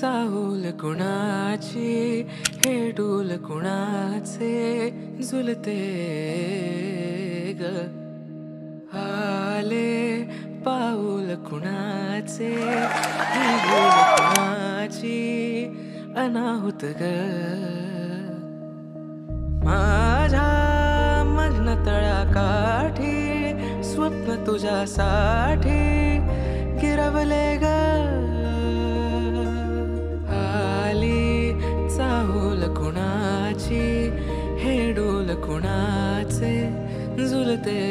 चाहूल कुणाची हे डूल कुणाचे झुलते ग आले पाऊल कुणाचे ही भूल कुणाची अनाहुत ग माझ्या मग्न तळाकाठी स्वप्न तुझ्यासाठी गिरवले ग आली चाहूल कुणाची हे डोल कुणाचे झुलते